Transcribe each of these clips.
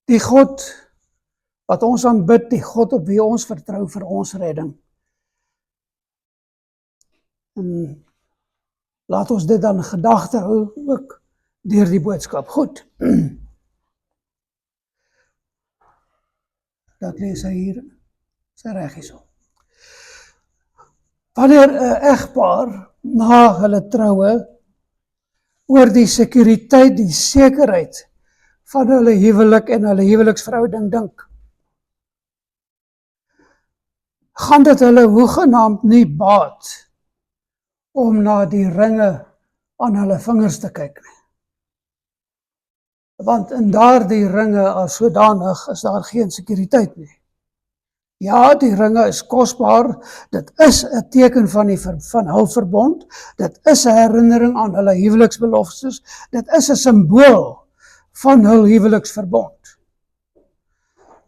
Die God wat ons aanbid, die God op wie ons vertrou vir ons redding. En laat ons dit dan in gedagte hou ook deur die boodskap. Goed. Dat lees hy hier, sy reg hierso. Wanneer 'n egpaar na hulle troue oor die sekuriteit, die sekerheid van hulle huwelik en hulle huweliksverhouding dink, gaan dit hulle hoegenaamd nie baat om na die ringe aan hulle vingers te kyk nie. Want in daardie ringe as sodanig is daar geen sekuriteit nie. Ja, die ringe is kosbaar, dit is 'n teken van hul verbond, dit is 'n herinnering aan hulle huweliksbeloftes, dit is 'n simbool van hul huweliksverbond.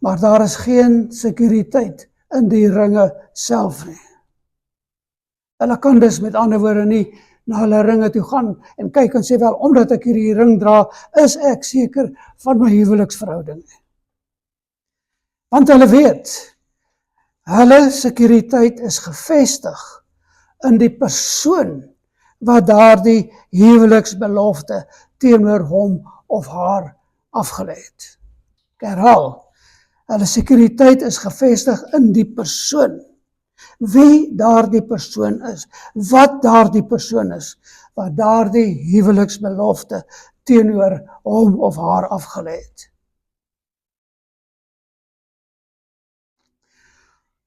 Maar daar is geen sekuriteit in die ringe self nie. Hulle kan dus met ander woorde nie na hulle ringe toe gaan en kyk en sê, wel, omdat ek hierdie ring dra, is ek seker van my huweliksverhouding. Want hulle weet, hulle sekuriteit is gevestig in die persoon wat daardie huweliksbelofte teenoor hom of haar afgelê het. Ek herhaal, hulle sekuriteit is gevestig in die persoon. Wie daardie persoon is, wat daardie persoon is, wat daardie huweliksbelofte teenoor hom of haar afgelê het.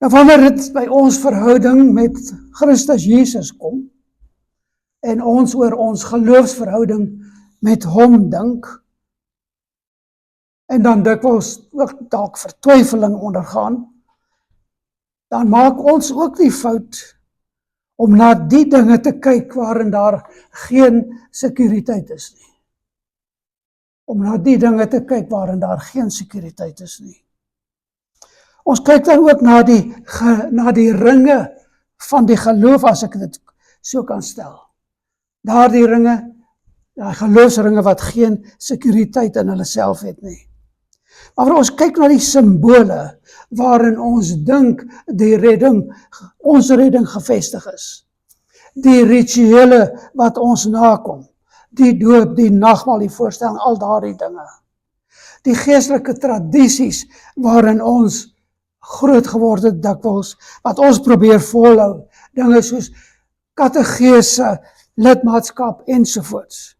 Nou wanneer dit by ons verhouding met Christus Jesus kom, en ons oor ons geloofsverhouding met hom dink, en dan dikwels ook dalk vertwyfeling ondergaan, dan maak ons ook die fout om na die dinge te kyk waarin daar geen sekuriteit is nie. Om na die dinge te kyk waarin daar geen sekuriteit is nie. Ons kyk dan ook na die ringe van die geloof, as ek dit so kan stel. Daardie ringe, die geloofsringe wat geen sekuriteit in hulle self het nie. Maar ons kyk na die simbole waarin ons dink ons redding gevestig is. Die rituele wat ons nakom, die doop, die nagmaal, die voorstelling, al daardie dinge. Die geestelike tradisies waarin ons groot geword het dikwels, wat ons probeer volhou, dinge soos kategese, lidmaatskap ensovoorts.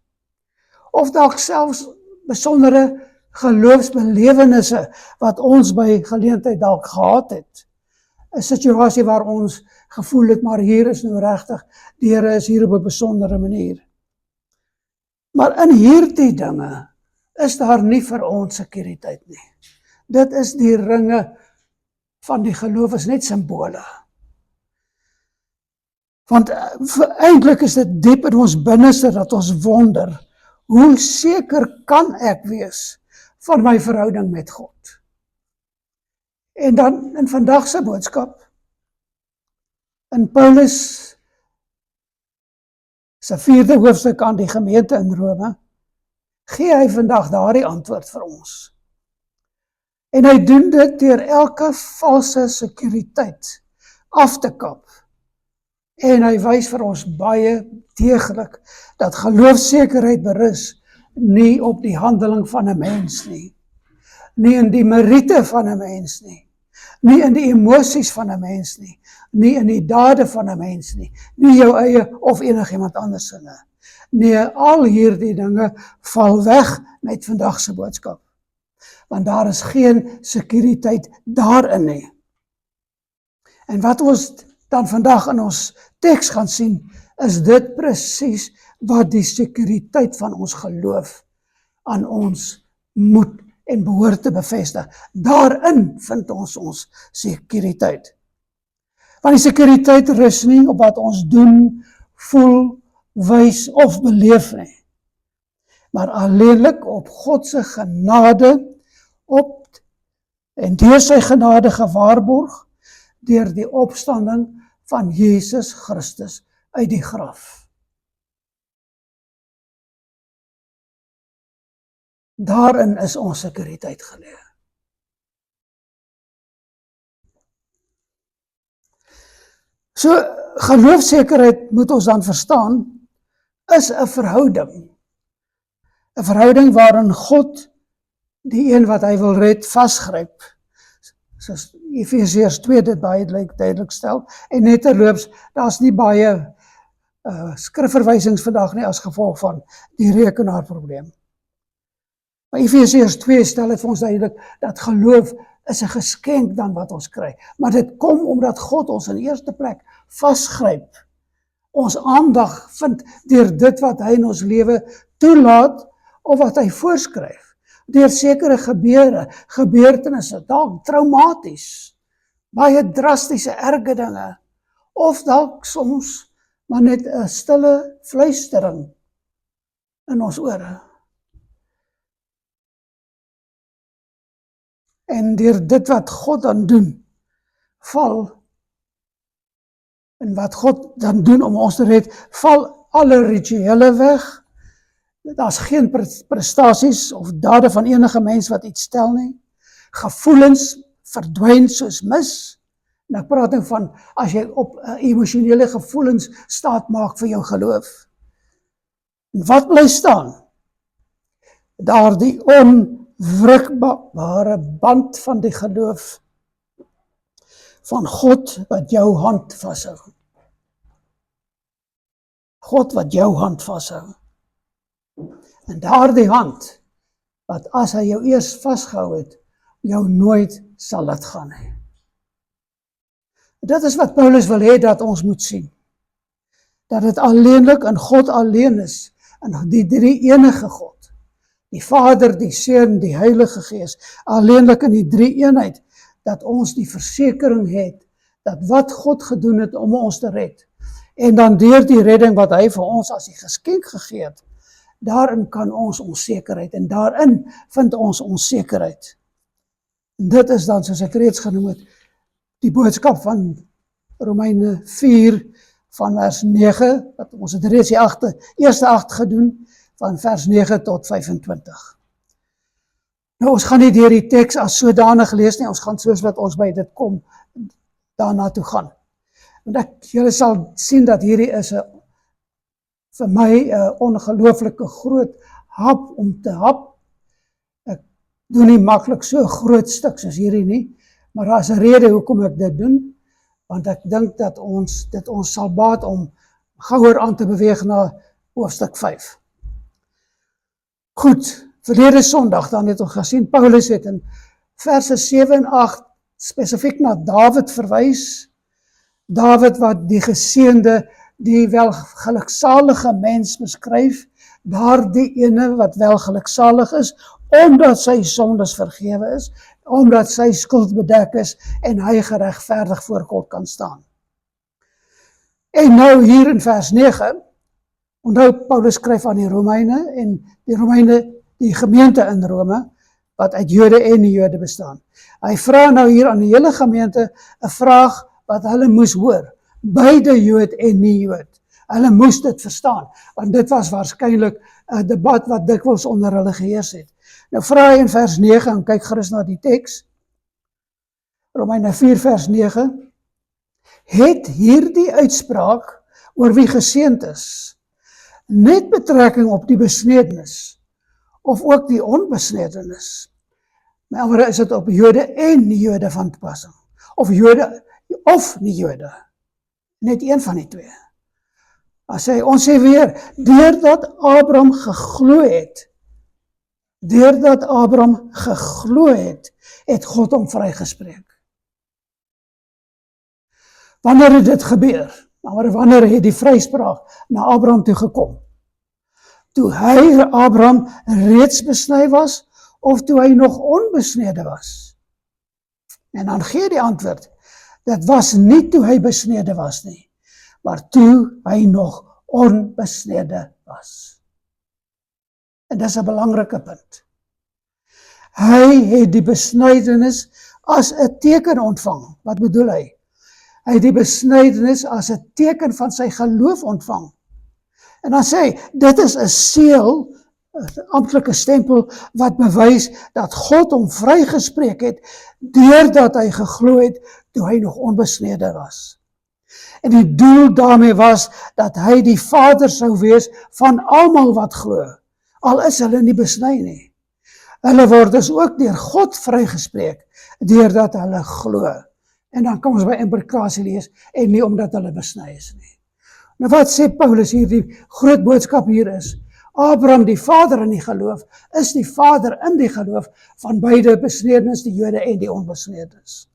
Of dalk selfs besondere geloofsbelewennisse wat ons by geleentheid dalk gehad het. 'n Situasie waar ons gevoel het, maar hier is nou regtig, die Here is hier op 'n besondere manier. Maar in hierdie dinge is daar nie vir ons sekuriteit nie. Dit is die ringe van die geloof, is net simbole. Want eintlik is dit diep in ons binneste dat ons wonder, hoe seker kan ek wees van my verhouding met God? En dan in vandag se boodskap, in Paulus se 4de hoofstuk aan die gemeente in Rome, gee hy vandag daardie antwoord vir ons. En hy doen dit deur elke valse sekuriteit af te kap. En hy wys vir ons baie deeglik dat geloofsekerheid berus nie op die handeling van 'n mens nie, nie in die meriete van 'n mens nie, nie in die emosies van 'n mens nie, nie in die dade van 'n mens nie, nie jou eie of enigiemand anders se nie. Nee, al hierdie dinge val weg met vandag se boodskap. Want daar is geen sekuriteit daarin nie. En wat ons dan vandag in ons teks gaan sien, is dit presies wat die sekuriteit van ons geloof aan ons moet en behoort te bevestig. Daarin vind ons sekuriteit. Want die sekuriteit rus nie op wat ons doen, voel, wys of beleef nie, maar alleenlik op God se genade, en deur sy genade gewaarborg, deur die opstanding van Jesus Christus uit die graf. Daarin is ons sekuriteit geleë. So, geloofsekerheid moet ons dan verstaan, is 'n verhouding. 'n verhouding waarin God die een wat hy wil red vasgryp. Soos Efesiërs 2 dit baie duidelik stel. En net terloops, daar's nie baie skrifverwysings vandag nie as gevolg van die rekenaarprobleem. Maar Efesiërs 2 stel dit vir ons duidelik dat geloof is 'n geskenk dan wat ons kry. Maar dit kom omdat God ons in eerste plek vasgryp. Ons aandag vind deur dit wat hy in ons lewe toelaat of wat hy voorskryf. Deur sekere gebeurtenisse, dalk traumaties, baie drastiese erge dinge, of dalk soms maar net 'n stille fluistering in ons ore. En deur dit wat God dan doen, en wat God dan doen om ons te red, val alle rituele weg. Daar's geen prestasies of dade van enige mens wat iets tel nie. Gevoelens verdwyn soos mis. En ek praat nou van as jy op emosionele gevoelens staat maak vir jou geloof. En wat bly staan? Daardie onwrikbare band van die geloof van God wat jou hand vashou. God wat jou hand vashou. En daardie hand, wat as hy jou eers vasgehou het, jou nooit sal laat gaan nie. Dit is wat Paulus wil hê dat ons moet sien. Dat dit alleenlik in God alleen is, in die drie enige God. Die Vader, die Seun, die Heilige Gees, alleenlik in die drie eenheid, dat ons die versekering het, dat wat God gedoen het om ons te red, en dan deur die redding wat hy vir ons as die geskenk gegee het, daarin kan ons onsekerheid, en daarin vind ons onsekerheid. En dit is dan, soos ek reeds genoem het, die boodskap van Romeine 4, van vers 9, wat ons het reeds die eerste 8 gedoen, van vers 9 tot 25. Nou, ons gaan nie deur die teks as sodanig lees nie, ons gaan soos wat ons by dit kom, daarna toe gaan. Want julle sal sien dat hierdie is vir my 'n ongelooflike groot hap om te hap. Ek doen nie maklik so 'n groot stuk soos hierdie nie, maar daar is 'n rede hoekom ek dit doen, want ek dink dat dit ons sal baat om gouer aan te beweeg na hoofstuk 5. Goed, verlede Sondag dan het ons gesien, Paulus het in verse 7 en 8 spesifiek na Dawid verwys. Dawid wat die geseënde, die welgeluksalige mens beskryf, daardie ene wat welgeluksalig is, omdat sy sondes vergewe is, omdat sy skuld bedek is, en hy geregverdig voor God kan staan. En nou hier in vers 9, onthou Paulus skryf aan die Romeine, en die Romeine, die gemeente in Rome, wat uit Jode en nie Jode bestaan. Hy vra nou hier aan die hele gemeente 'n vraag wat hulle moes hoor, beide Jood en nie Jood. Hulle moes dit verstaan, want dit was waarskynlik 'n debat wat dikwels onder hulle geheers het. Nou vra hy in vers 9, en kyk gerus na die teks, Romeine 4 vers 9, het hierdie uitspraak oor wie geseënd is, net betrekking op die besnedenis, of ook die onbesnedenis? Met ander woorde is dit op Jode en nie Jode van toepassing, of Jode of nie Jode, net een van die twee. Ons sê weer, deurdat Abraham geglo het, het God hom vrygespreek. Wanneer het dit gebeur? Wanneer het die vryspraak na Abraham toe gekom? Toe hy, Abraham, reeds besny was, of toe hy nog onbesnede was? En dan gee die antwoord, dit was nie toe hy besnede was nie, maar toe hy nog onbesnede was. En dis 'n belangrike punt. Hy het die besnydenis as 'n teken ontvang. Wat bedoel hy? Hy het die besnydenis as 'n teken van sy geloof ontvang. En dan sê hy, dit is 'n seël amptelike stempel wat bewys dat God hom vrygespreek het deurdat hy geglo het toe hy nog onbesnede was. En die doel daarmee was dat hy die Vader sou wees van almal wat glo, al is hulle nie besny nie. Hulle word dus ook deur God vrygespreek deurdat hulle glo. En dan kom ons by implikasie lees en nie omdat hulle besny is nie. Nou wat sê Paulus hier, die groot boodskap hier is, Abraham, die vader in die geloof, is die vader in die geloof van beide besnedenis, die Jode en die onbesnedenis.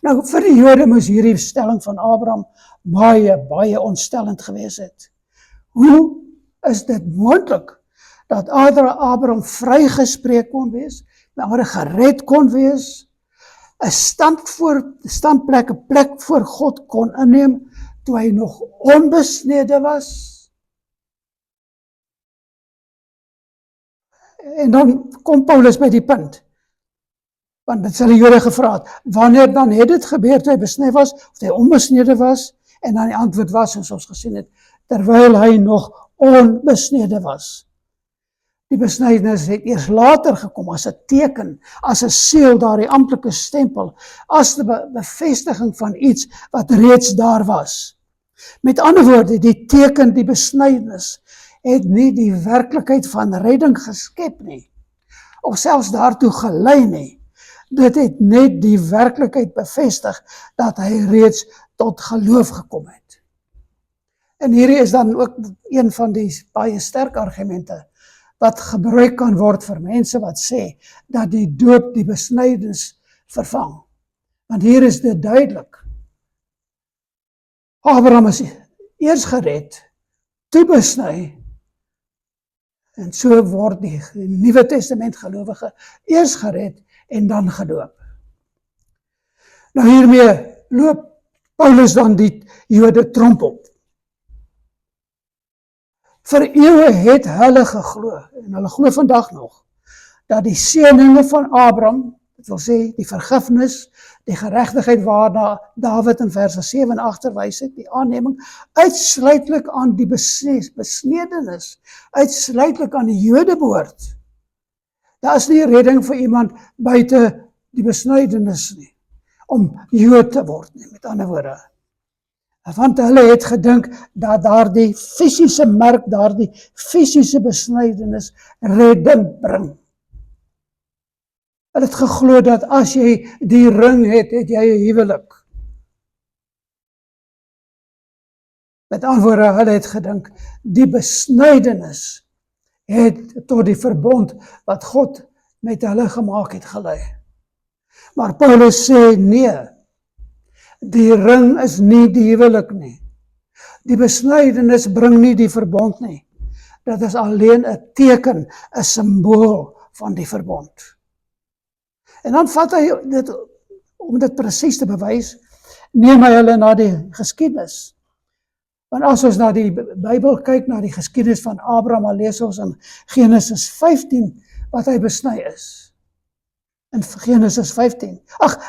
Nou vir die Jode moes hierdie stelling van Abraham baie ontstellend gewees het. Hoe is dit moontlik dat Abraham vrygespreek kon wees, maar gered kon wees, 'n standplek, 'n plek voor God kon inneem, toe hy nog onbesnede was? En dan kom Paulus by die punt, want dit sal die Jode gevra het, wanneer dan het dit gebeur, toe hy besny was, of hy onbesnede was, en dan die antwoord was, soos ons gesien het, terwyl hy nog onbesnede was. Die besnydenis het eers later gekom as 'n teken, as 'n seël, daardie amptelike stempel, as 'n bevestiging van iets wat reeds daar was. Met ander woorde, die teken, die besnydenis, het nie die werklikheid van redding geskep nie, of selfs daartoe gelei nie. Dit het net die werklikheid bevestig, dat hy reeds tot geloof gekom het. En hierdie is dan ook een van die baie sterk argumente, wat gebruik kan word vir mense wat sê, dat die doop die besnydenis vervang. Want hier is dit duidelik. Abraham is eers gered, toe besny, en so word die Nuwe Testament gelowige eers gered en dan gedoop. Nou hiermee loop Paulus dan die Jode tromp op. Vir eeue het hulle geglo, en hulle glo vandag nog, dat die seëninge van Abraham, dit wil sê die vergifnis, die geregtigheid waarna Dawid in verse 7 en 8 verwys het, die aanneming, uitsluitlik aan die besnedenis, uitsluitlik aan die Jode behoort. Daar is nie redding vir iemand buite die besnydenis nie, om Jood te word nie, met ander woorde. Want hulle het gedink dat daardie fisiese merk, daardie fisiese besnydenis redding bring. Hulle het geglo dat as jy die ring het, het jy 'n huwelik. Met ander woorde, hulle het gedink, die besnydenis het tot die verbond wat God met hulle gemaak het gelei. Maar Paulus sê nee, die ring is nie die huwelik nie. Die besnydenis bring nie die verbond nie. Dit is alleen 'n teken, 'n simbool van die verbond. En dan vat hy dit, om dit presies te bewys, neem hy hulle na die geskiedenis. Want as ons na die Bybel kyk, na die geskiedenis van Abraham, dan lees ons in Genesis 15, wat hy besny is. In Genesis 15,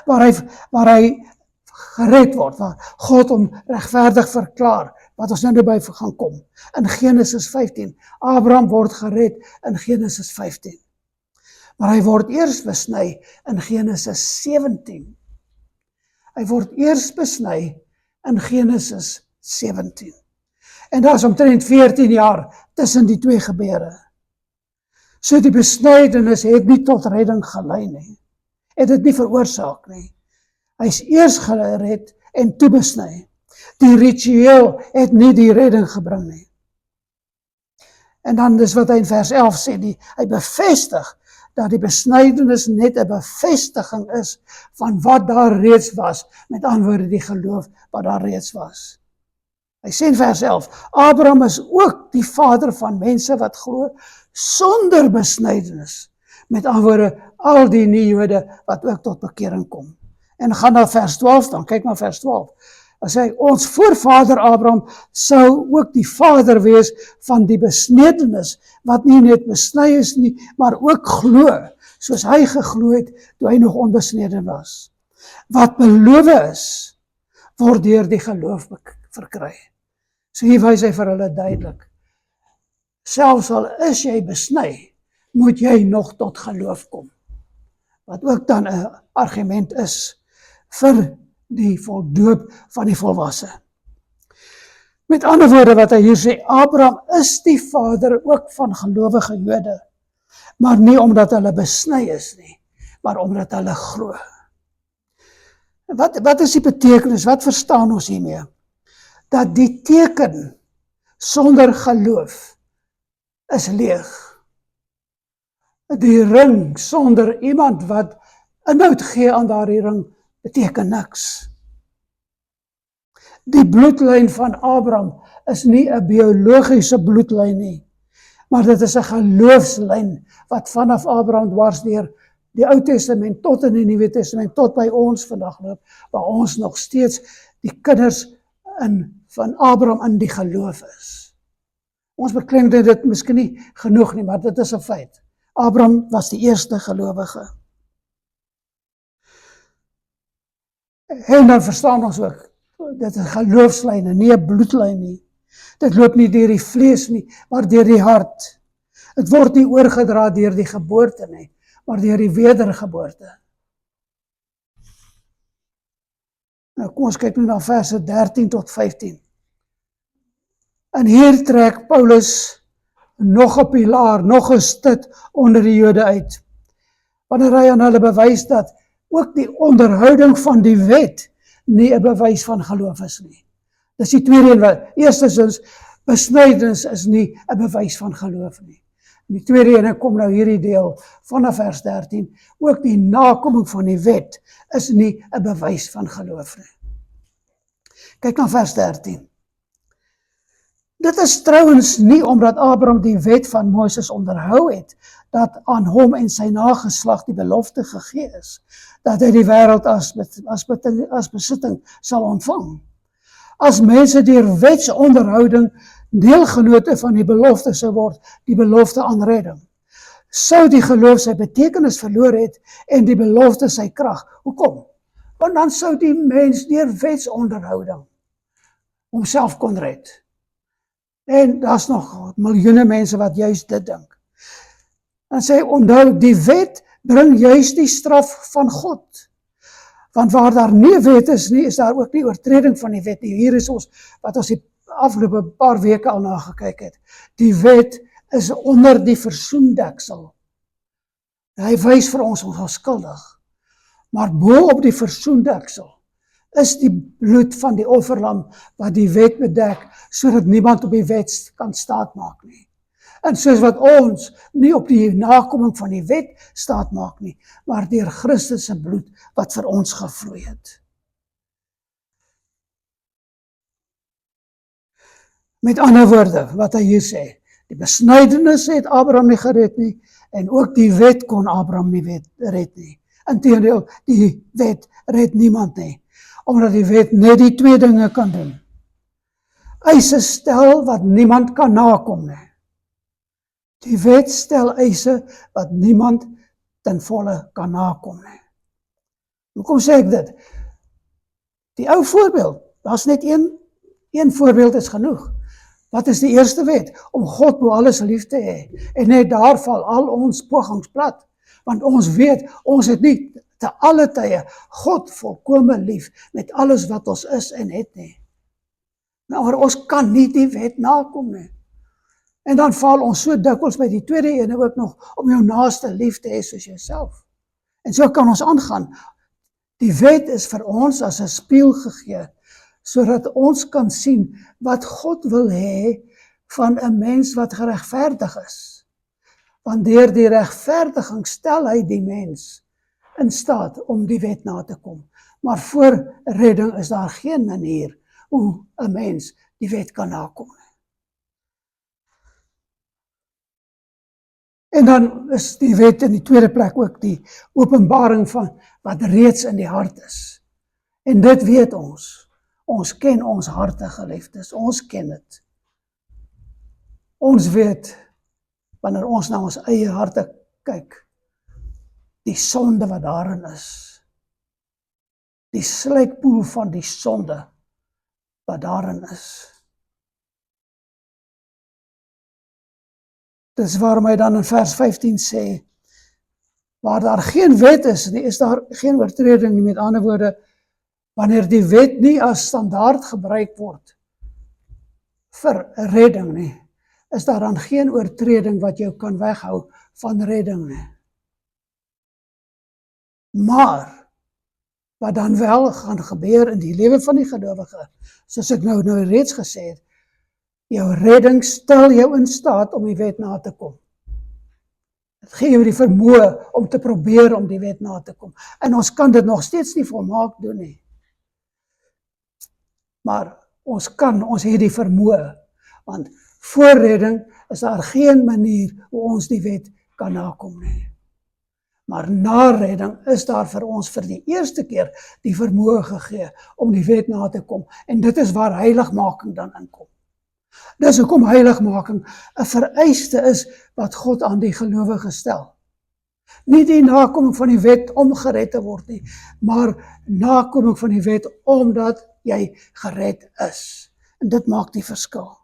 waar hy gered word, waar God hom regverdig verklaar, wat ons nou by gaan kom. In Genesis 15, Abraham word gered in Genesis 15. Maar hy word eers besny in Genesis 17. Hy word eers besny in Genesis 17. En daar is omtrent 14 jaar tussen die twee gebeure. So die besnydenis het nie tot redding gelei nie. Het dit nie veroorsaak nie. Hy is eers gered en toe besny. Die ritueel het nie die redding gebring nie. En dan dis wat hy in vers 11 sê, hy bevestig dat die besnydenis net 'n bevestiging is van wat daar reeds was, met ander woorde die geloof wat daar reeds was. Hy sê in vers 11, Abraham is ook die vader van mense wat glo sonder besnydenis, met ander woorde al die nie-Jode wat ook tot bekering kom. En gaan na vers 12 dan, kyk na vers 12. Hy sê, ons voorvader Abraham sou ook die vader wees van die besnedenis, wat nie net besny is nie, maar ook glo, soos hy geglo het, toe hy nog onbesneden was. Wat beloof is, word deur die geloof verkry. So hier wys hy vir hulle duidelik. Selfs al is jy besny, moet jy nog tot geloof kom. Wat ook dan 'n argument is vir die voldoop van die volwasse. Met ander woorde wat hy hier sê, Abraham is die vader ook van gelowige Jode, maar nie omdat hulle besny is nie, maar omdat hulle glo. Wat is die betekenis? Wat verstaan ons hiermee? Dat die teken sonder geloof is leeg. Die ring sonder iemand wat inhoud gee aan daardie ring beteken niks. Die bloedlyn van Abraham is nie 'n biologiese bloedlyn nie, maar dit is 'n geloofslyn wat vanaf Abraham dwars deur die Ou Testament tot in die Nuwe Testament tot by ons vandag loop, waar ons nog steeds die kinders van Abraham in die geloof is. Ons beklem dit miskien nie genoeg nie, maar dit is 'n feit. Abraham was die eerste gelowige. En dan verstaan ons ook, dit is geloofslyne, nie 'n bloedlyn nie. Dit loop nie deur die vlees nie, maar deur die hart. Dit word nie oorgedra deur die geboorte nie, maar deur die wedergeboorte. Nou kom ons kyk nou na verse 13 tot 15. En hier trek Paulus nog 'n pilaar, nog 'n stut onder die Jode uit. Wanneer hy aan hulle bewys dat ook die onderhouding van die wet nie 'n bewys van geloof is nie. Dis die tweede een wat, eerstens, besnydenis is nie 'n bewys van geloof nie. En die tweede ene kom nou hierdie deel vanaf vers 13, ook die nakoming van die wet is nie 'n bewys van geloof nie. Kyk na vers 13. Dit is trouwens nie omdat Abraham die wet van Moses onderhou het, dat aan hom en sy nageslag die belofte gegee is, dat hy die wêreld as besitting sal ontvang. As mense deur wetsonderhouding deelgenote van die belofte sou word, die belofte aan redding, sou die geloof sy betekenis verloor het en die belofte sy krag. Hoekom? Want dan sou die mens deur wetsonderhouding homself kon red. En daar's nog miljoene mense wat juist dit dink. En sê, onthou, die wet bring juist die straf van God. Want waar daar nie wet is nie, is daar ook nie oortreding van die wet nie. Hier is ons, wat ons die afgelope paar weke al nagekyk het. Die wet is onder die versoendeksel. Hy wys vir ons onskuldig. Maar bo op die versoendeksel is die bloed van die offerlam wat die wet bedek, sodat niemand op die wet kan staatmaak nie. En soos wat ons nie op die nakoming van die wet staatmaak nie, maar deur Christus se bloed wat vir ons gevloei het. Met ander woorde, wat hy hier sê, die besnydenis het Abraham nie gered nie, en ook die wet kon Abraham nie red nie. Inteendeel, die wet red niemand nie, omdat die wet net die twee dinge kan doen. Eise stel wat niemand kan nakom nie. Die wet stel eise wat niemand ten volle kan nakom nie. Hoekom sê ek dit? Die ou voorbeeld, daar's net een voorbeeld is genoeg. Wat is die eerste wet? Om God bo alles lief te hê. En net daar val al ons pogings plat. Want ons weet, ons het nie te alle tye God volkome lief met alles wat ons is en het nie. Maar ons kan nie die wet nakom nie. En dan val ons so dikwels by die tweede ene ook nog om jou naaste lief te hê soos jouself. En so kan ons aangaan. Die wet is vir ons as 'n spieël gegee, sodat ons kan sien wat God wil hê van 'n mens wat geregverdig is. Want deur die regverdiging stel hy die mens in staat om die wet na te kom. Maar voor redding is daar geen manier hoe 'n mens die wet kan nakom. En dan is die wet in die tweede plek ook die openbaring van wat reeds in die hart is. En dit weet ons. Ons ken ons harte, geliefdes. Ons ken dit. Ons weet, wanneer ons na ons eie harte kyk, die sonde wat daarin is. Die slijkpoel van die sonde wat daarin is. Dis waarom hy dan in vers 15 sê, waar daar geen wet is nie, is daar geen oortreding nie. Met ander woorde, wanneer die wet nie as standaard gebruik word vir redding nie, is daar dan geen oortreding wat jou kan weghou van redding nie. Maar, wat dan wel gaan gebeur in die lewe van die gelowige, soos ek nou reeds gesê het, jou redding stel jou in staat om die wet na te kom. Het gee jou die vermoë om te probeer om die wet na te kom. En ons kan dit nog steeds nie volmaak doen nie. Maar ons het die vermoë, want voor redding is daar geen manier hoe ons die wet kan nakom nie. Maar na redding is daar vir ons vir die eerste keer die vermoë gegee om die wet na te kom. En dit is waar heiligmaking dan inkom. Dis hoekom heiligmaking 'n vereiste is wat God aan die gelowige stel. Nie die nakoming van die wet om gered te word nie, maar nakoming van die wet omdat jy gered is. En dit maak die verskil.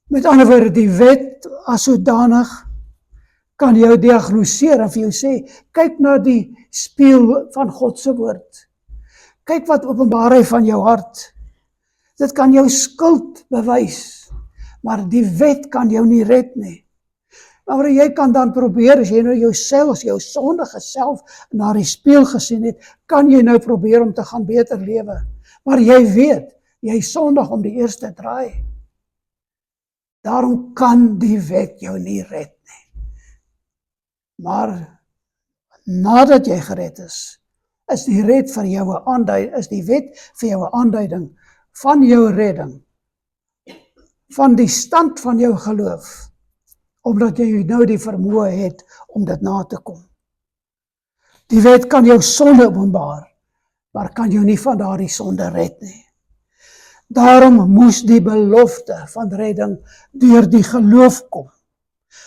Met ander woorde, die wet as sodanig kan jou diagnoseer en vir jou sê, kyk na die spieël van God se woord. Kyk wat openbaar hy van jou hart. Dit kan jou skuld bewys, maar die wet kan jou nie red nie. Maar jy kan dan probeer, as jy nou jou sondige self na die spieël gesien het, kan jy nou probeer om te gaan beter lewe. Maar jy weet, jy sondig om die eerste draai. Daarom kan die wet jou nie red nie. Maar nadat jy gered is die wet vir jou 'n aanduiding, is die wet vir jou 'n aanduiding van jou redding, van die stand van jou geloof, omdat jy nou die vermoë het om dit na te kom. Die wet kan jou sonde openbaar, maar kan jou nie van daardie sonde red nie. Daarom moes die belofte van redding deur die geloof kom.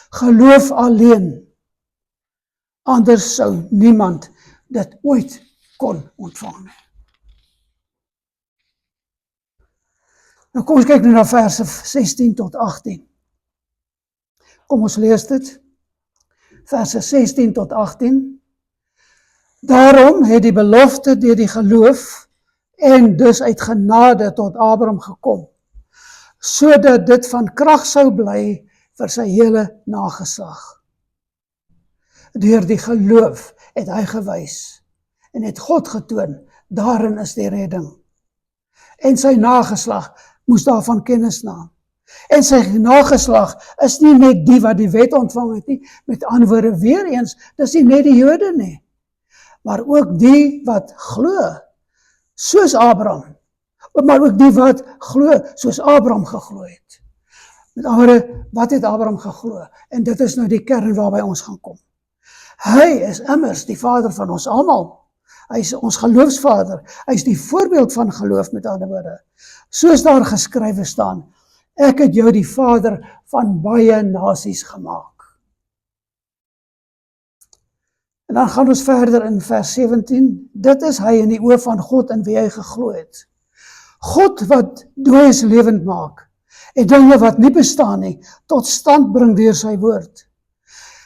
Geloof alleen. Anders sou niemand dit ooit kon ontvang. Nou kom ons kyk nou na verse 16 tot 18. Kom ons lees dit. Verse 16 tot 18. Daarom het die belofte deur die geloof en dus uit genade tot Abraham gekom, sodat dit van krag sou bly vir sy hele nageslag. Deur die geloof het hy gewys en het God getoon, daarin is die redding. En sy nageslag moes daarvan kennis neem. En sy nageslag is nie net die wat die wet ontvang het nie, met ander woorde weer eens, dis nie net die Jode nie, maar ook die wat glo, soos Abraham, maar ook die wat glo, soos Abraham geglo het. Met ander woorde, wat het Abraham geglo? En dit is nou die kern waarby ons gaan kom. Hy is immers die vader van ons almal. Hy is ons geloofsvader. Hy is die voorbeeld van geloof, met ander woorde. Soos daar geskrywe staan, ek het jou die vader van baie nasies gemaak. En dan gaan ons verder in vers 17. Dit is hy in die oë van God in wie hy geglo het. God wat dooies lewend maak en dinge wat nie bestaan nie, tot stand bring deur sy woord.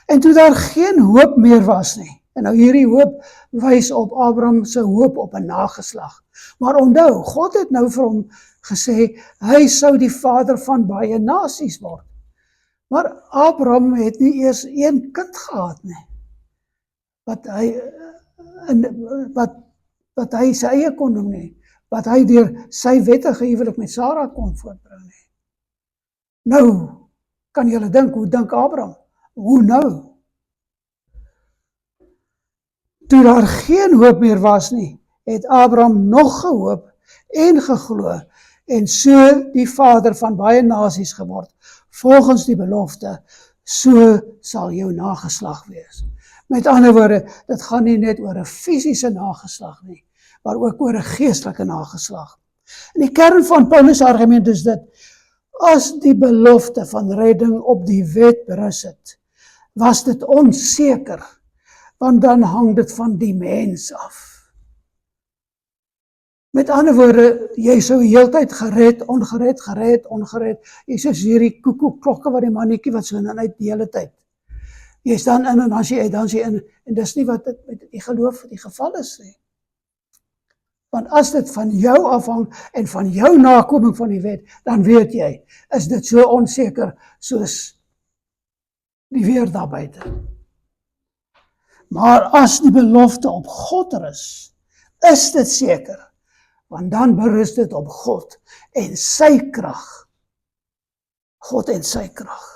En toe daar geen hoop meer was nie, en nou hierdie hoop wys op Abraham se hoop op 'n nageslag. Maar onthou, God het nou vir hom gesê, hy sou die vader van baie nasies word. Maar Abraham het nie eers een kind gehad nie, wat hy sy eie kon doen nie, wat hy deur sy wettige huwelik met Sara kon voortbring nie. Nou, kan julle dink, hoe dink Abraham? Hoe nou? Toe daar geen hoop meer was nie, het Abraham nog gehoop en geglo, en so die vader van baie nasies geword, volgens die belofte, so sal jou nageslag wees. Met ander woorde, dit gaan nie net oor 'n fisiese nageslag nie, maar ook oor 'n geestelike nageslag. En die kern van Paulus' argument is dit, as die belofte van redding op die wet berus het, was dit onseker, want dan hang dit van die mens af. Met ander woorde, jy sou die hele tyd gered, ongered. Jy soos hierdie klokke wat die mannetjie wat so in en uit die hele tyd. Jy is dan in en dan is jy uit, dan is jy in. En dis nie wat dit met die geloof die geval is nie. Want as dit van jou afhang en van jou nakoming van die wet, dan weet jy, is dit so onseker soos die weer daar buite. Maar as die belofte op God rus, is dit seker, want dan berus dit op God en sy krag. God en sy krag.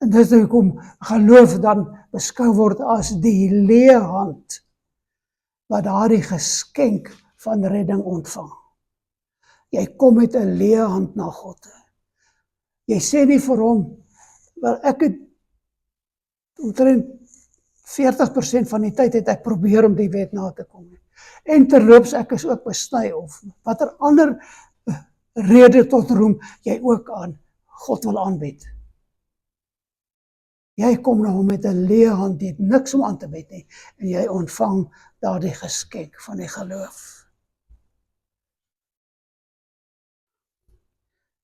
En dit is hoekom geloof dan beskou word as die leë hand, wat daardie geskenk van redding ontvang. Jy kom met 'n leë hand na God. Jy sê nie vir hom, wel ek het omtrent 40% van die tyd het ek probeer om die wet na te kom. En terloops ek is ook besny of watter ander rede tot roem jy ook aan God wil aanbied. Jy kom na hom met 'n leë hand, jy het niks om aan te bied nie, en jy ontvang daardie geskenk van die geloof.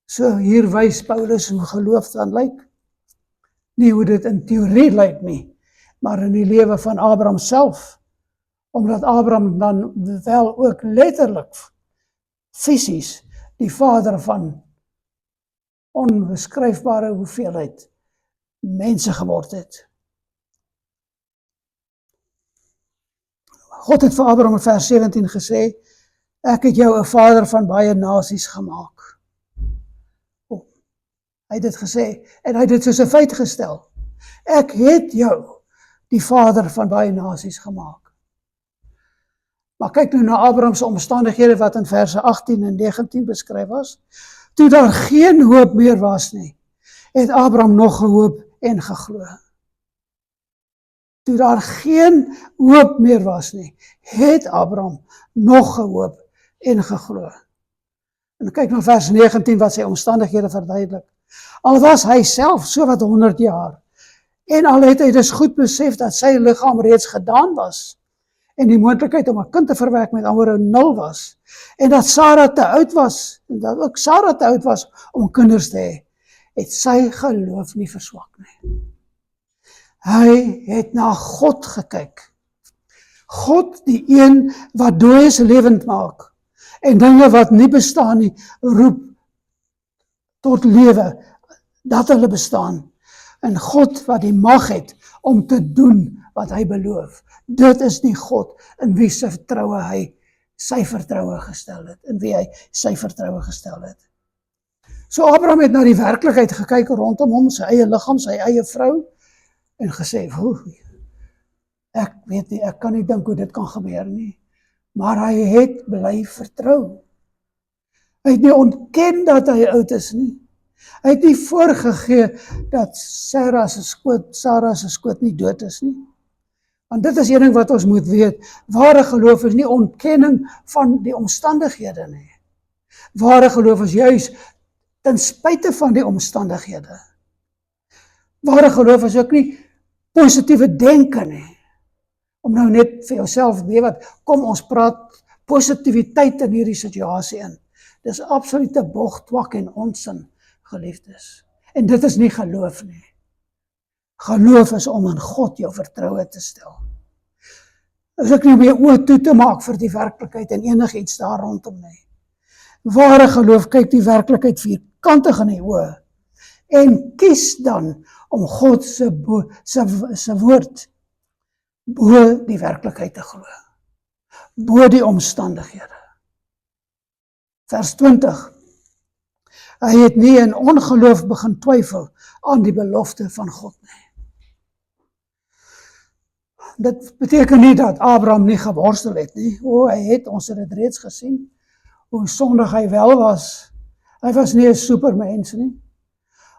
So hier wys Paulus hoe geloof dan lyk. Nie hoe dit in teorie lyk nie, maar in die lewe van Abraham self. Omdat Abraham dan wel ook letterlik, fisies, die vader van onbeskryfbare hoeveelheid mense geword het. God het vir Abraham in vers 17 gesê, ek het jou 'n vader van baie nasies gemaak. Hy het dit gesê, en hy het dit soos 'n feit gestel. Ek het jou die vader van baie nasies gemaak. Maar kyk nou na Abraham se omstandighede wat in verse 18 en 19 beskryf was. Toe daar geen hoop meer was nie, het Abraham nog gehoop en geglo. Toe daar geen hoop meer was nie, het Abraham nog gehoop en geglo. En kyk na vers 19 wat sy omstandighede verduidelik. Al was hy self so wat 100 jaar, en al het hy dus goed besef dat sy liggaam reeds gedaan was, en die moontlikheid om 'n kind te verwek met ander 0 was, en dat Sarah te oud was, en dat ook Sarah te oud was om kinders te hê, het sy geloof nie verswak nie. Hy het na God gekyk. God, die een wat dooies lewend maak, en dinge wat nie bestaan nie, roep tot lewe, dat hulle bestaan. En God wat die mag het om te doen wat hy beloof. Dit is die God in wie sy vertroue gestel het. In wie hy sy vertroue gestel het. So Abraham het na die werklikheid gekyk rondom hom, sy eie liggaam, sy eie vrou, en gesê, ek weet nie, ek kan nie dink hoe dit kan gebeur nie. Maar hy het bly vertrou. Hy het nie ontken dat hy oud is nie. Hy het nie voorgegee dat Sarah se skoot nie dood is nie. Want dit is een ding wat ons moet weet. Ware geloof is nie ontkenning van die omstandighede nie. Ware geloof is juis ten spyte van die omstandighede. Ware geloof is ook nie positiewe denke nie. Om nou net vir jouself weet wat, kom ons praat positiwiteit in hierdie situasie in. Dis absolute bog, twak en onsin, geliefdes. En dit is nie geloof nie. Geloof is om in God jou vertroue te stel. Is ek nie om jou oë toe te maak vir die werklikheid en enigiets daar rondom nie. Ware geloof kyk die werklikheid vierkantig in die oë en kies dan om God se woord bo die werklikheid te glo. Bo die omstandighede. Vers 20. Hy het nie in ongeloof begin twyfel aan die belofte van God nie. Dit beteken nie dat Abraham nie geworstel het nie. Hy het, ons het dit reeds gesien, hoe sondig hy wel was. Hy was nie 'n supermens nie.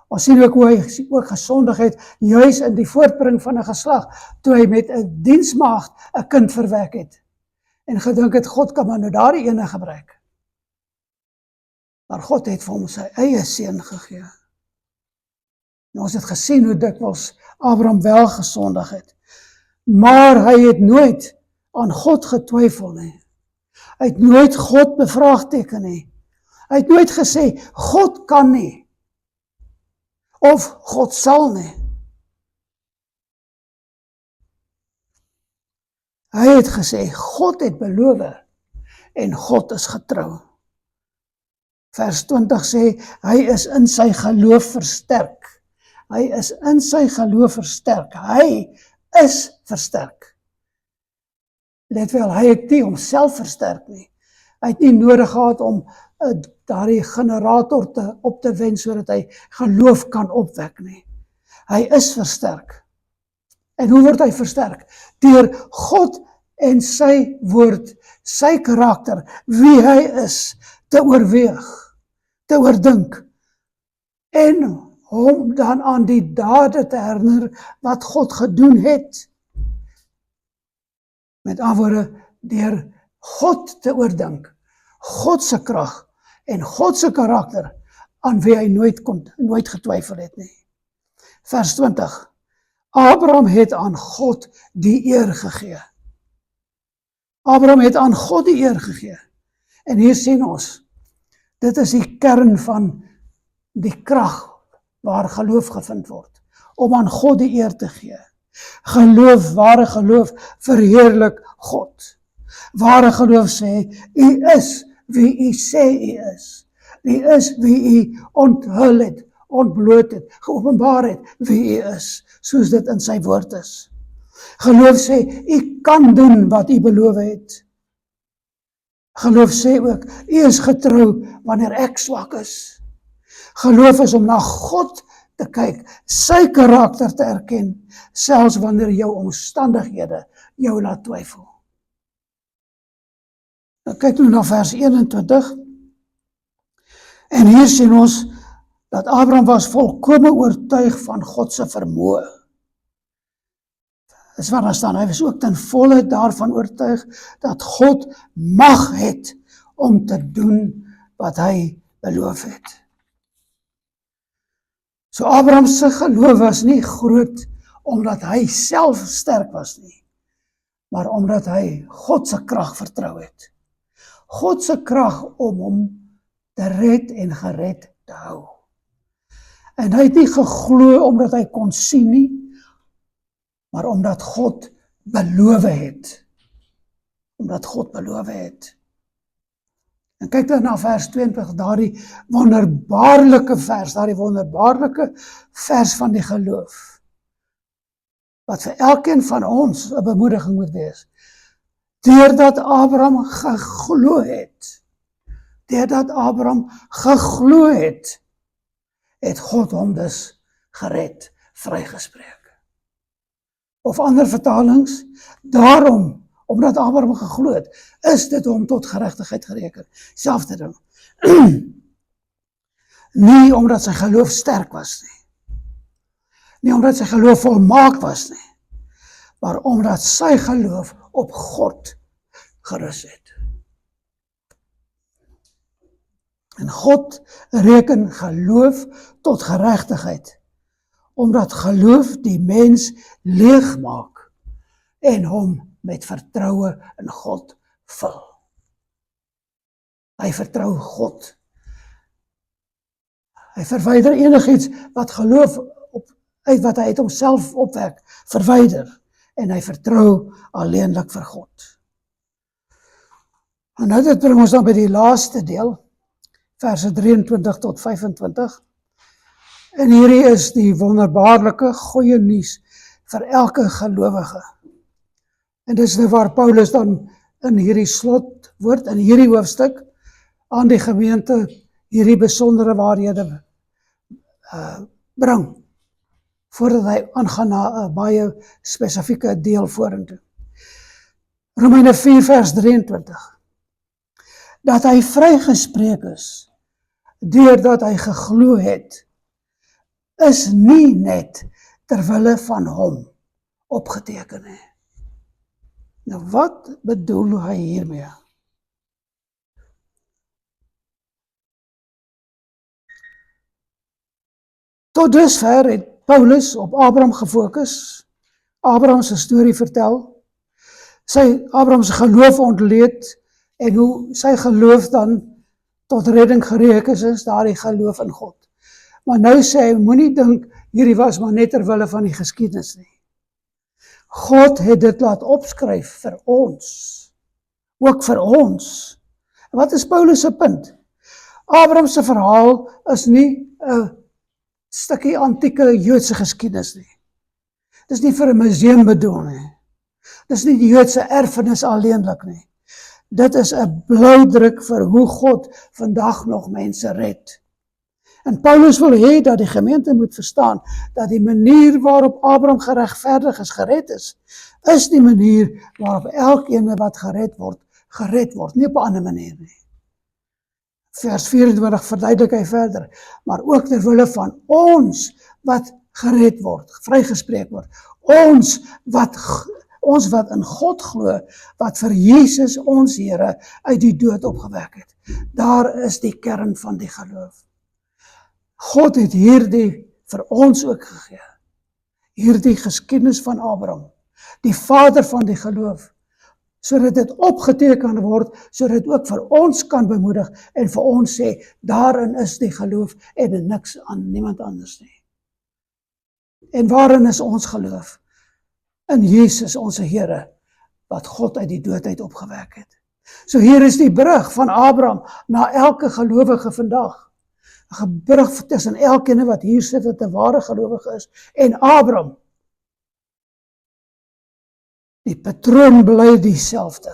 Ons sien ook hoe hy ook gesondig het, juis in die voortbring van 'n geslag, toe hy met 'n diensmaagd 'n kind verwek het. En gedink het, God kan maar nou daardie ene gebruik. Maar God het vir hom sy eie seun gegee. En ons het gesien hoe dikwels Abraham wel gesondig het. Maar hy het nooit aan God getwyfel nie. Hy het nooit God bevraagteken nie. Hy het nooit gesê, God kan nie. Of God sal nie. Hy het gesê, God het beloof en God is getrou. Vers 20 sê, hy is in sy geloof versterk. Hy is in sy geloof versterk. Hy is versterk. Let wel, hy het nie homself versterk nie. Hy het nie nodig gehad om daardie generator op te wen, sodat hy geloof kan opwek nie. Hy is versterk. En hoe word hy versterk? Deur God en sy woord, sy karakter, wie hy is, te oorweeg, te oordink, en hom dan aan die dade te herinner wat God gedoen het. Met ander woorde, deur God te oordink, God se krag en God se karakter, aan wie hy nooit getwyfel het nie. Vers 20. Abraham het aan God die eer gegee. Abraham het aan God die eer gegee. En hier sien ons, dit is die kern van die krag waar geloof gevind word, om aan God die eer te gee. Geloof, ware geloof, verheerlik God. Ware geloof sê, u is wie u sê u is. U is wie u onthul het, ontbloot het, geopenbaar het, wie u is, soos dit in sy woord is. Geloof sê, u kan doen wat u beloof het. Geloof sê ook, u is getrou wanneer ek swak is. Geloof is om na God te kyk, sy karakter te erken, selfs wanneer jou omstandighede jou laat twyfel. Nou kyk nou na vers 21, en hier sien ons, dat Abraham was volkome oortuig van God se vermoë. Dis wat daar staan, hy was ook ten volle daarvan oortuig, dat God mag het, om te doen wat hy beloof het. So Abraham se geloof was nie groot, omdat hy self sterk was nie, maar omdat hy God se krag vertrou het. God se krag om hom te red en gered te hou. En hy het nie geglo omdat hy kon sien nie, maar omdat God beloof het. Omdat God beloof het. En kyk dan na vers 22, daardie wonderbaarlike vers van die geloof, wat vir elkeen van ons 'n bemoediging moet wees. Deurdat Abraham geglo het, het God hom dus gered, vrygespreek. Of ander vertalings, daarom, omdat Abraham geglo het, is dit hom tot geregtigheid gereken. Selfde ding. Nie omdat sy geloof sterk was nie. Nie omdat sy geloof volmaak was nie. Maar omdat sy geloof op God gerus het. En God reken geloof tot geregtigheid, omdat geloof die mens leegmaak en hom met vertroue in God vul. Hy vertrou God. Hy verwyder enigiets wat geloof uit wat hy uit homself opwek, verwyder. En hy vertrou alleenlik vir God. En nou dit bring ons dan by die laaste deel, verse 23 tot 25. En hierdie is die wonderbaarlike goeie nuus vir elke gelowige. En dis nou waar Paulus dan in hierdie slotwoord, in hierdie hoofstuk, aan die gemeente hierdie besondere waarhede bring, voordat hy aangaan na 'n baie spesifieke deel vorentoe. Romeine 4 vers 23. Dat hy vrygespreek is, deurdat hy geglo het, is nie net terwille van hom opgeteken nie. Nou wat bedoel hy hiermee? Tot dusver het Paulus op Abraham gefokus, Abraham se storie vertel, Abraham se geloof ontleed, en hoe sy geloof dan tot redding gereken is, daardie geloof in God. Maar nou sê hy, moenie dink, hierdie was maar net ter wille van die geskiedenis nie. God het dit laat opskryf vir ons, ook vir ons. En wat is Paulus se punt? Abraham se verhaal is nie 'n stukkie antieke Joodse geskiedenis nie. Dis nie vir 'n museum bedoel nie. Dis nie die Joodse erfenis alleenlik nie. Dit is 'n bloudruk vir hoe God vandag nog mense red. En Paulus wil hê dat die gemeente moet verstaan dat die manier waarop Abraham geregverdig is, gered is die manier waarop elkeen wat gered word, nie op 'n ander manier nie. Vers 24 verduidelik hy verder, maar ook ter wille van ons wat gered word, vrygespreek word, ons wat in God glo, wat vir Jesus ons Here uit die dood opgewek het. Daar is die kern van die geloof. God het hierdie vir ons ook gegee. Hierdie geskiedenis van Abraham, die vader van die geloof, sodat dit opgeteken word, sodat dit ook vir ons kan bemoedig en vir ons sê, daarin is die geloof en niks aan niemand anders nie. En waarin is ons geloof? In Jesus, onze Here, wat God uit die dood uit opgewek het. So hier is die brug van Abraham na elke gelowige vandag. 'n brug tussen elkeen wat hier sit wat 'n ware gelowige is en Abraham. Die patroon bly dieselfde.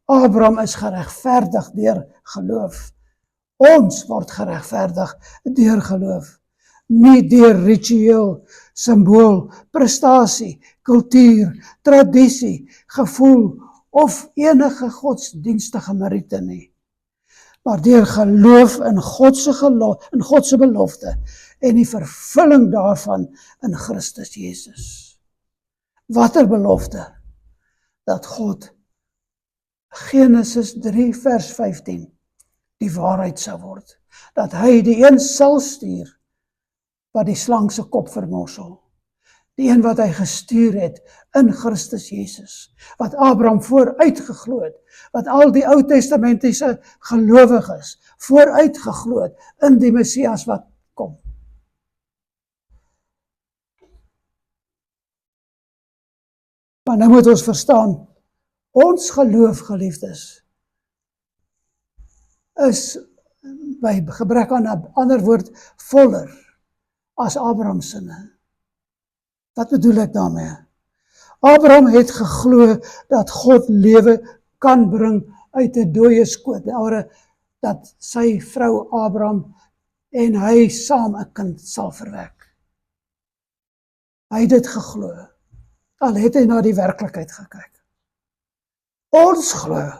Abraham is geregverdig deur geloof. Ons word geregverdig deur geloof. Nie deur ritueel, simbool, prestasie, kultuur, tradisie, gevoel of enige godsdienstige meriete nie. Maar deur geloof in God se belofte en die vervulling daarvan in Christus Jesus. Watter belofte? Dat God, Genesis 3 vers 15, die waarheid sou word. Dat hy die een sal stuur wat die slang se kop vermorsel. Die een wat hy gestuur het in Christus Jesus, wat Abraham vooruit geglo het, wat al die Ou Testamentiese gelowiges vooruit geglo het in die Messias wat kom. Maar nou moet ons verstaan, ons geloof, geliefdes, is by gebrek aan 'n ander woord voller as Abraham se. Wat bedoel ek daarmee? Abraham het geglo dat God lewe kan bring uit 'n dooie skoot. Dat sy vrou Abraham en hy saam 'n kind sal verwek. Hy het dit geglo. Al het hy na die werklikheid gekyk. Ons glo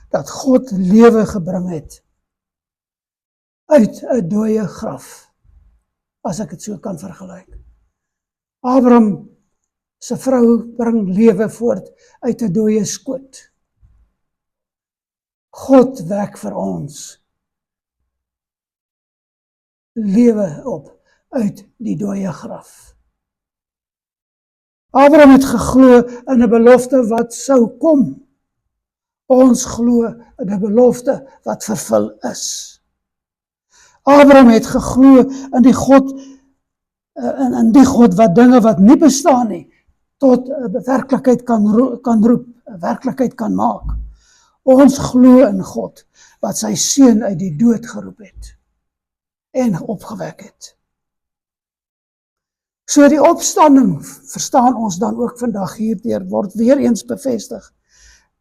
dat God lewe gebring het uit 'n dooie graf, as ek dit so kan vergelyk. Abraham se vrou bring lewe voort uit 'n dooie skoot. God wek vir ons lewe op uit die dooie graf. Abraham het geglo in 'n belofte wat sou kom. Ons glo in 'n belofte wat vervul is. Abraham het geglo in die God wat dinge wat nie bestaan nie, tot 'n werklikheid kan roep, 'n werklikheid kan maak. Ons glo in God wat sy seun uit die dood geroep het en opgewek het. So die opstanding, verstaan ons dan ook vandag hierdeur, word weer eens bevestig.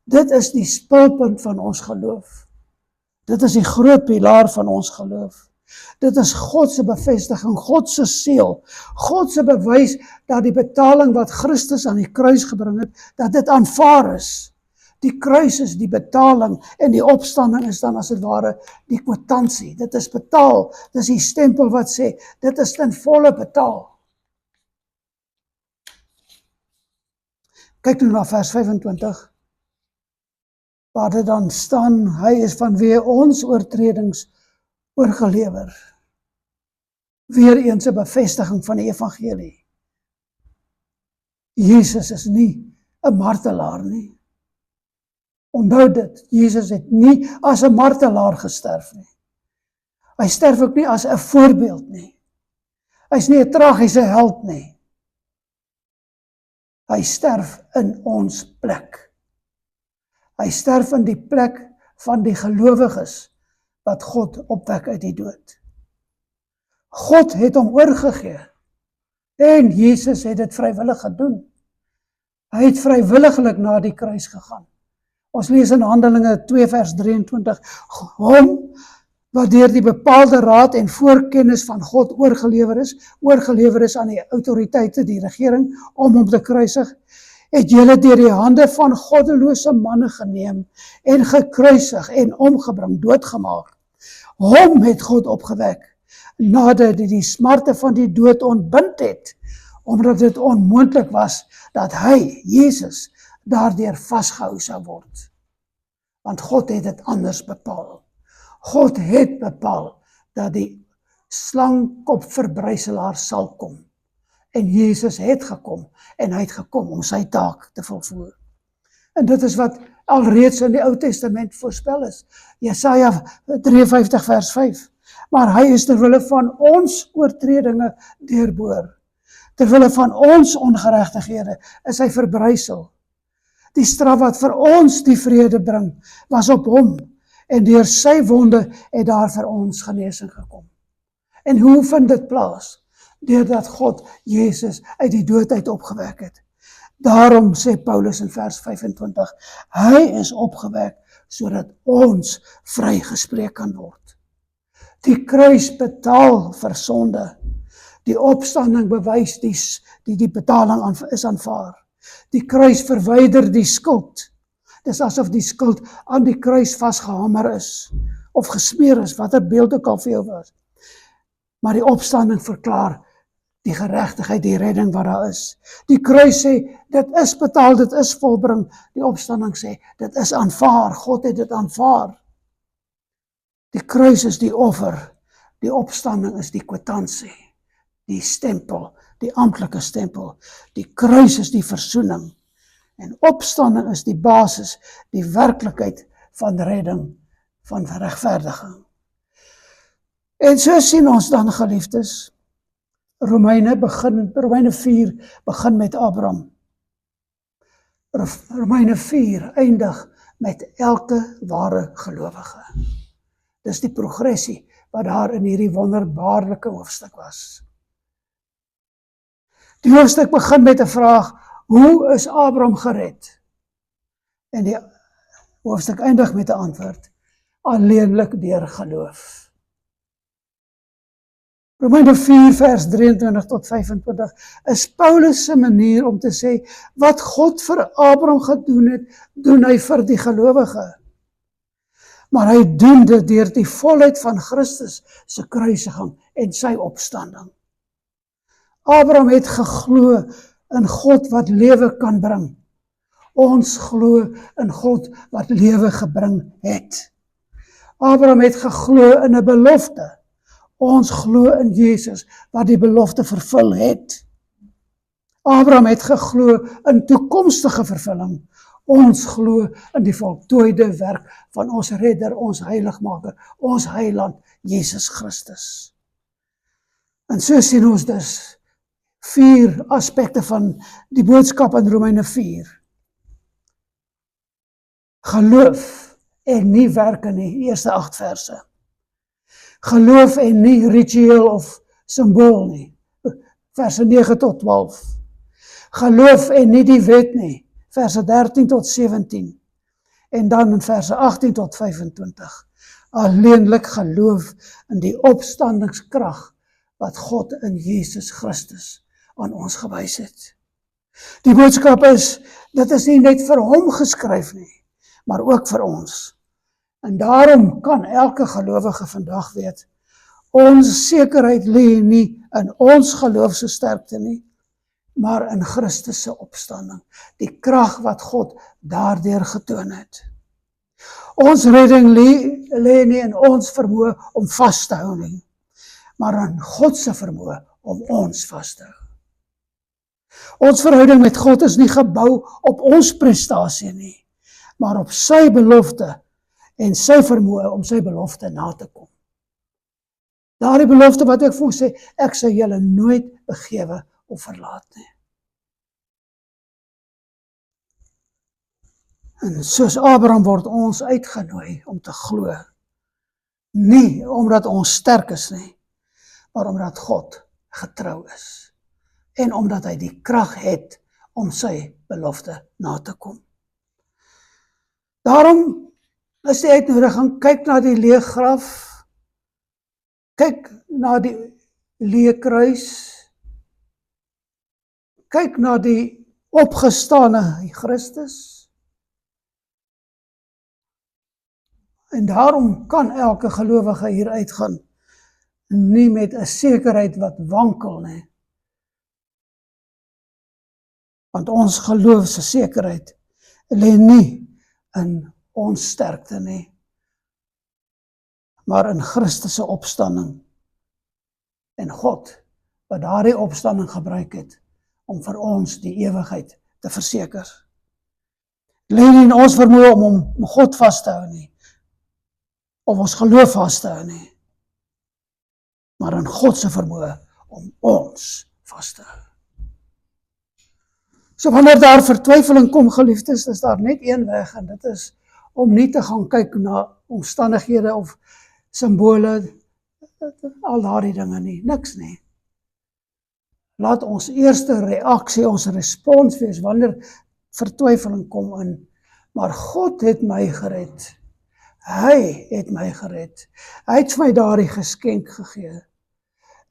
Dit is die spulpunt van ons geloof. Dit is die groot pilaar van ons geloof. Dit is God se bevestiging, God se seël, God se bewys dat die betaling wat Christus aan die kruis gebring het, dat dit aanvaar is. Die kruis is die betaling en die opstanding is dan as het ware die kwitansie. Dit is betaal, dit is die stempel wat sê, dit is ten volle betaal. Kyk nou na vers 25, waar dit dan staan, hy is vanweë ons oortredings oorgelewer. Weer eens 'n bevestiging van die evangelie. Jesus is nie 'n martelaar nie. Onthou dit, Jesus het nie as 'n martelaar gesterf nie. Hy sterf ook nie as 'n voorbeeld nie. Hy's nie 'n tragiese held nie. Hy sterf in ons plek. Hy sterf in die plek van die gelowiges wat God opwek uit die dood. God het hom oorgegee en Jesus het dit vrywillig gedoen. Hy het vrywilliglik na die kruis gegaan. Ons lees in Handelinge 2 vers 23, hom wat deur die bepaalde raad en voorkennis van God oorgelewer is aan die autoriteite, die regering, om hom te kruisig, het julle deur die hande van goddelose manne geneem en gekruisig en omgebring, doodgemaak. Hom het God opgewek, nadat hy die smarte van die dood ontbind het, omdat dit onmoontlik was dat hy, Jesus, daardeur vasgehou sou word. Want God het dit anders bepaal. God het bepaal dat die slangkopverbryselaar sal kom. En Jesus het gekom, en hy het gekom om sy taak te volvoer. En dit is wat alreeds in die Ou Testament voorspel is. Jesaja 53 vers 5. Maar hy is terwille van ons oortredinge deurboor. Terwille van ons ongeregtighede is hy verbrysel. Die straf wat vir ons die vrede bring, was op hom, en deur sy wonde het daar vir ons genesing gekom. En hoe vind dit plaas? Deurdat God Jezus uit die dood uit opgewek het. Daarom sê Paulus in vers 25, hy is opgewek, sodat ons vrygespreek kan word. Die kruis betaal vir sonde. Die opstanding bewys die betaling is aanvaar. Die kruis verwyder die skuld. Dis asof die skuld aan die kruis vasgehamer is, of gesmeer is, wat 'n beeld ook al vir jou was. Maar die opstanding verklaar die geregtigheid, die redding wat daar is. Die kruis sê, dit is betaal, dit is volbring. Die opstanding sê, dit is aanvaar, God het dit aanvaar. Die kruis is die offer, die opstanding is die kwitansie, die stempel, die amptelike stempel. Die kruis is die versoening, en opstanding is die basis, die werklikheid van redding, van regverdiging. En so sien ons dan, geliefdes, Romeine 4 begin met Abraham. Romeine 4 eindig met elke ware gelowige. Dis die progressie wat daar in hierdie wonderbaarlike hoofstuk was. Die hoofstuk begin met 'n vraag, hoe is Abraham gered? En die hoofstuk eindig met 'n antwoord, alleenlik deur geloof. Romeine 4 vers 23 tot 25 is Paulus se manier om te sê, wat God vir Abraham gedoen het, doen hy vir die gelowige. Maar hy doen dit deur die volheid van Christus se kruisiging en sy opstanding. Abraham het geglo in God wat lewe kan bring. Ons glo in God wat lewe gebring het. Abraham het geglo in 'n belofte. Ons glo in Jesus wat die belofte vervul het. Abraham het geglo in toekomstige vervulling. Ons glo in die voltooide werk van ons redder, ons heiligmaker, ons heiland, Jesus Christus. En so sien ons dus 4 aspekte van die boodskap in Romeine 4. Geloof en nie werke nie, die eerste 8 verse. Geloof en nie ritueel of symbool nie, verse 9 tot 12. Geloof en nie die wet nie, verse 13 tot 17. En dan in verse 18 tot 25. Alleenlik geloof in die opstandingskrag wat God in Jesus Christus aan ons gewys het. Die boodskap is, dit is nie net vir hom geskryf nie, maar ook vir ons. En daarom kan elke gelowige vandag weet, ons sekerheid lê nie in ons geloofse sterkte nie, maar in Christus se opstanding, die krag wat God daardeur getoon het. Ons redding lê nie in ons vermoë om vas te hou nie, maar in God se vermoë om ons vas te hou. Ons verhouding met God is nie gebou op ons prestasie nie, maar op sy belofte en sy vermoë om sy belofte na te kom. Daardie belofte wat ek vir ons sê, ek sal julle nooit begewe of verlaat nie. En soos Abraham word ons uitgenooi om te glo. Nie omdat ons sterk is nie, maar omdat God getrou is. En omdat hy die krag het om sy belofte na te kom. Daarom is die uitnodiging, kyk na die leë graf, kyk na die leë kruis, kyk na die opgestane Christus. En daarom kan elke gelowige hier uitgaan, nie met 'n sekerheid wat wankel nie. Want ons geloof se sekerheid lê nie in ons sterkte nie, maar in Christus se opstanding. En God, wat daardie opstanding gebruik het, om vir ons die ewigheid te verseker. Lê nie in ons vermoë om God vas te hou nie, of ons geloof vas te hou nie, maar in God se vermoë om ons vas te hou. So wanneer daar vertwyfeling kom, geliefdes, is daar net een weg, en dit is om nie te gaan kyk na omstandighede of simbole, al daardie dinge nie, niks nie. Laat ons eerste reaksie, ons respons wees, wanneer vertwyfeling kom in, maar God het my gered. Hy het my gered. Hy het vir my daardie geskenk gegee.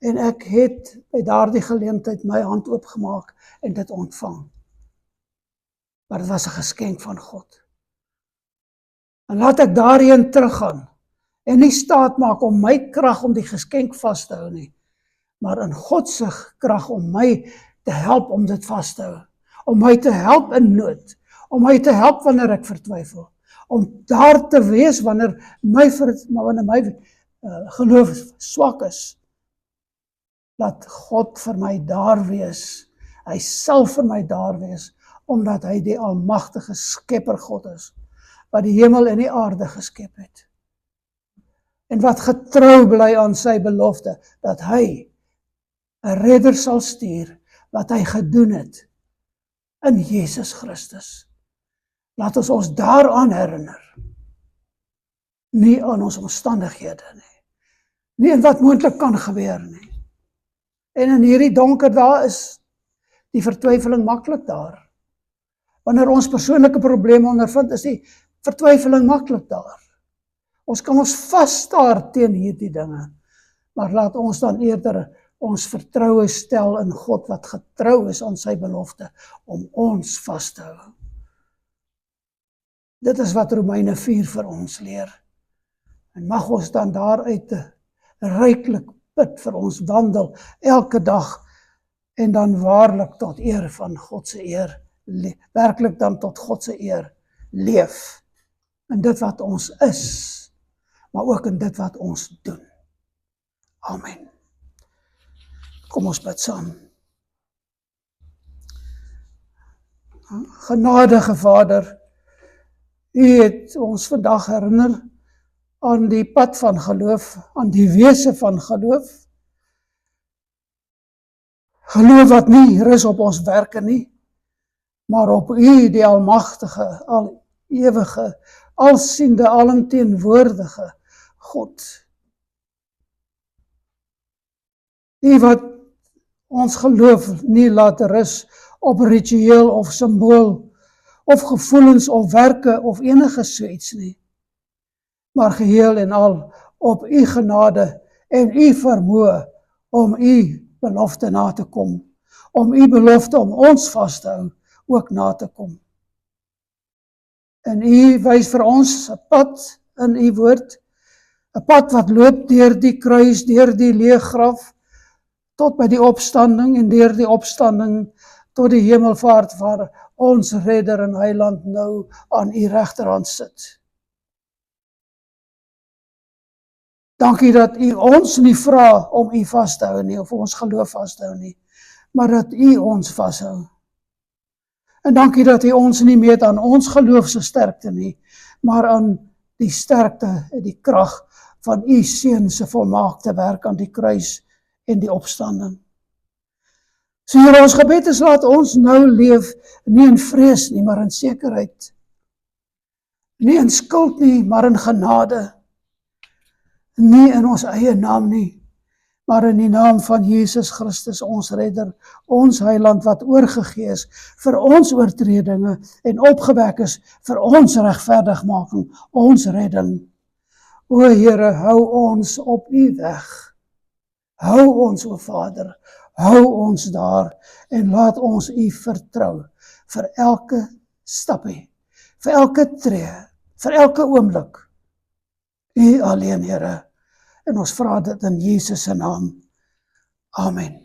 En ek het by daardie geleentheid my hand oopgemaak en dit ontvang. Maar dit was 'n geskenk van God. En laat ek daarheen teruggaan en nie staat maak om my krag om die geskenk vas te hou nie, maar in God se krag om my te help om dit vas te hou, om my te help in nood, om my te help wanneer ek vertwyfel, om daar te wees wanneer my geloof swak is. Laat God vir my daar wees. Hy sal vir my daar wees, omdat hy die almagtige skepper God is, wat die hemel en die aarde geskep het. En wat getrou bly aan sy belofte, dat hy 'n redder sal stuur, wat hy gedoen het in Jesus Christus. Laat ons ons daaraan herinner. Nie aan ons omstandighede nie. Nie in wat moontlik kan gebeur nie. En in hierdie donker dae is die vertwyfeling maklik daar. Wanneer ons persoonlike probleme ondervind, is die vertwyfeling maklik daar. Ons kan ons vasstaar teen hierdie dinge, maar laat ons dan eerder ons vertroue stel in God, wat getrou is aan sy belofte, om ons vas te hou. Dit is wat Romeine 4 vir ons leer. En mag ons dan daaruit ryklik put vir ons wandel, elke dag, en dan waarlik tot eer van God se eer, werklik dan tot God se eer leef, in dit wat ons is, maar ook in dit wat ons doen. Amen. Kom ons bid saam. Genadige Vader, U het ons vandag herinner aan die pad van geloof, aan die wese van geloof. Geloof wat nie rus op ons werke nie, maar op U, die almagtige, al ewige, alsiende, alomteenwoordige God. U wat ons geloof nie laat rus op ritueel of simbool, of gevoelens of werke of enige soets nie, maar geheel en al op U genade en U vermoë om U belofte na te kom, om U belofte om ons vas te hou, ook na te kom. En U wys vir ons 'n pad in U woord, 'n pad wat loop deur die kruis, deur die leë graf, tot by die opstanding, en deur die opstanding tot die hemelvaart, waar ons redder en heiland nou aan U regterhand sit. Dankie dat U ons nie vra om U vas te hou nie, of ons geloof vas te hou nie, maar dat U ons vashou. En dankie dat U ons nie meet aan ons geloofse sterkte nie, maar aan die sterkte en die krag van U Seun se volmaakte werk aan die kruis en die opstanding. So Here, ons gebed is laat ons nou leef, nie in vrees nie, maar in sekerheid. Nie in skuld nie, maar in genade. Nie in ons eie naam nie, maar in die naam van Jesus Christus, ons redder, ons heiland wat oorgegee is vir ons oortredinge en opgewek is vir ons regverdigmaking, ons redding. O Here, hou ons op U weg. Hou ons, o Vader, hou ons daar en laat ons U vertrou vir elke stappie, vir elke tree, vir elke oomblik. U alleen, Here. En ons vra dit in Jesus se naam. Amen.